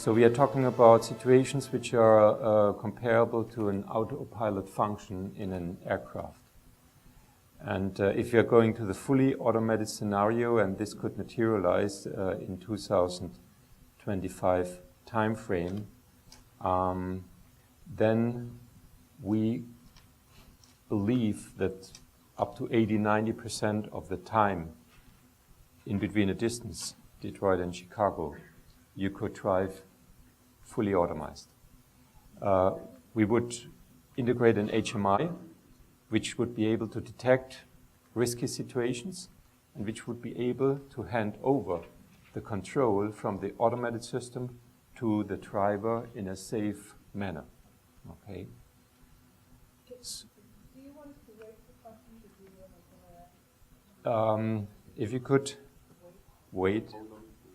So we are talking about situations which are comparable to an autopilot function in an aircraft. And if we are going to the fully automated scenario, and this could materialize in 2025 timeframe, then we believe that up to 80–90% of the time in between a distance, Detroit and Chicago, you could drive fully automized. We would integrate an HMI, which would be able to detect risky situations and which would be able to hand over the control from the automated system to the driver in a safe manner. Okay. Do you want us to wait for questions or do you want to ask? If you could wait,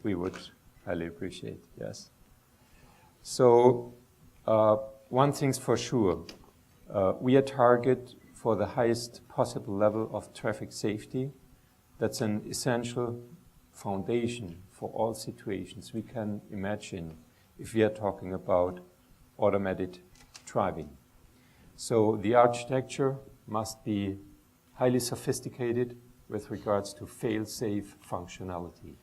we would highly appreciate, yes. So, one thing's for sure, we are target for the highest possible level of traffic safety. That's an essential foundation for all situations we can imagine if we are talking about automated driving. So the architecture must be highly sophisticated with regards to fail-safe functionality.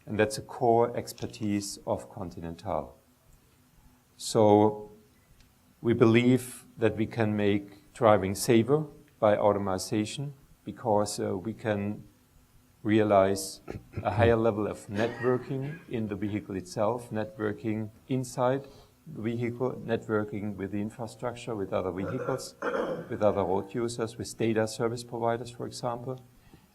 And that's a core expertise of Continental. So we believe that we can make driving safer by automation because we can realize a higher level of networking in the vehicle itself, networking inside the vehicle, networking with the infrastructure, with other vehicles, with other road users, with data service providers, for example.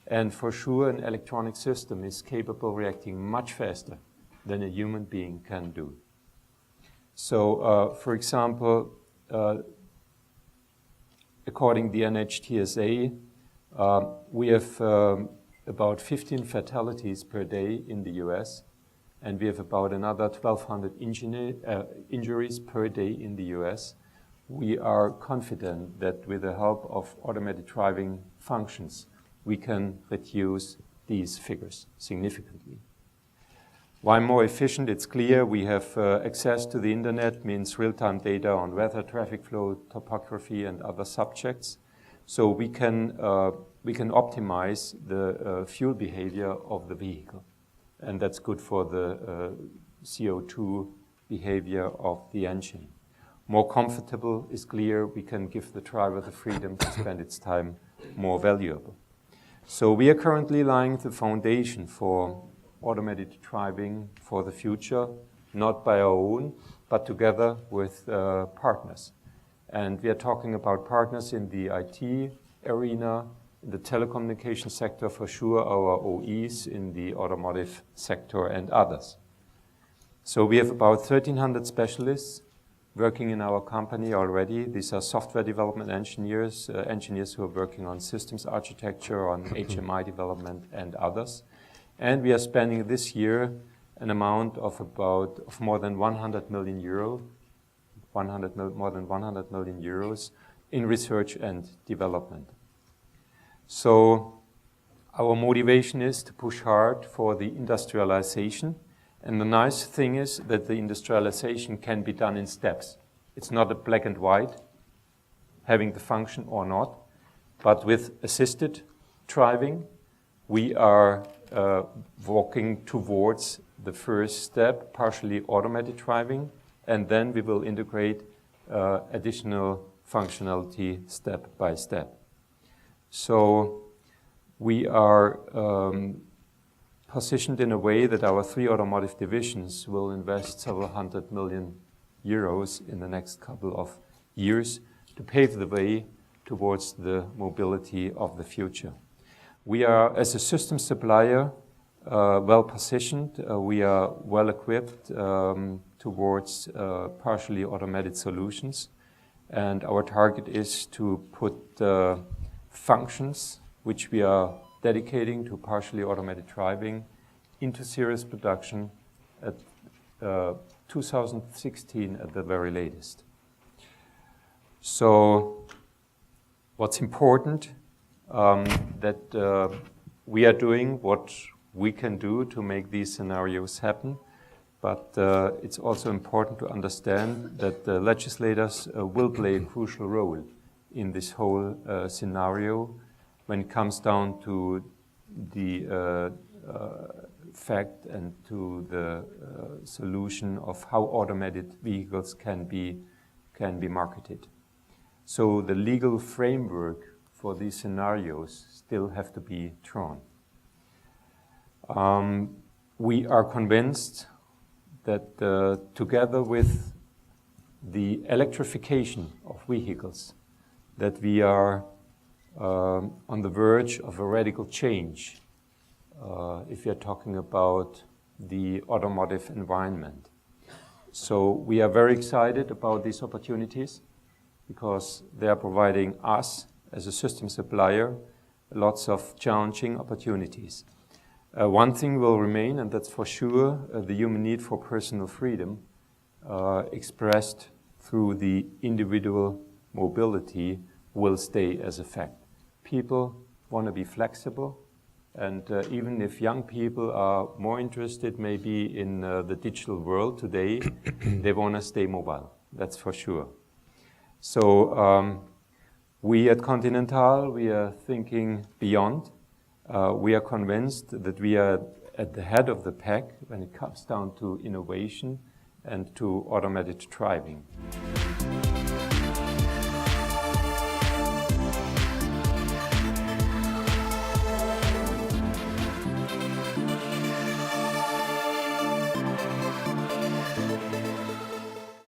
And for sure, an electronic system is capable of reacting much faster than a human being can do. So, for example, according to the NHTSA, we have about 15 fatalities per day in the US, and we have about another 1,200 injuries per day in the US. We are confident that with the help of automated driving functions, we can reduce these figures significantly. Why more efficient? It's clear we have access to the internet, means real-time data on weather, traffic flow, topography, and other subjects. So we can optimize the fuel behavior of the vehicle. And that's good for the CO2 behavior of the engine. More comfortable is clear. We can give the driver the freedom to spend its time more valuable. So we are currently laying the foundation for automated driving for the future, not by our own, but together with partners. And we are talking about partners in the IT arena, in the telecommunication sector for sure, our OEs in the automotive sector and others. So we have about 1,300 specialists working in our company already. These are software development engineers, engineers who are working on systems architecture, on HMI development and others. And we are spending this year an amount of more than 100 million euro, more than 100 million euros in research and development. So our motivation is to push hard for the industrialization. And the nice thing is that the industrialization can be done in steps. It's not a black and white, having the function or not, but with assisted driving, we are walking towards the first step, partially automated driving, and then we will integrate additional functionality step by step. So we are positioned in a way that our three automotive divisions will invest several hundred million euros in the next couple of years to pave the way towards the mobility of the future. We are, as a system supplier, well positioned. We are well equipped towards partially automated solutions. And our target is to put functions which we are dedicating to partially automated driving into serious production at 2016 at the very latest. So what's important that we are doing what we can do to make these scenarios happen, but it's also important to understand that the legislators will play a crucial role in this whole scenario when it comes down to the fact and to the solution of how automated vehicles can be marketed. So the legal framework for these scenarios still have to be drawn. We are convinced that together with the electrification of vehicles, that we are on the verge of a radical change if you're talking about the automotive environment. So we are very excited about these opportunities because they are providing us as a system supplier lots of challenging opportunities. One thing will remain, and that's for sure, the human need for personal freedom expressed through the individual mobility will stay as a fact. People want to be flexible, and even if young people are more interested maybe in the digital world today, they want to stay mobile, that's for sure. So we at Continental, we are thinking beyond. We are convinced that we are at the head of the pack when it comes down to innovation and to automated driving.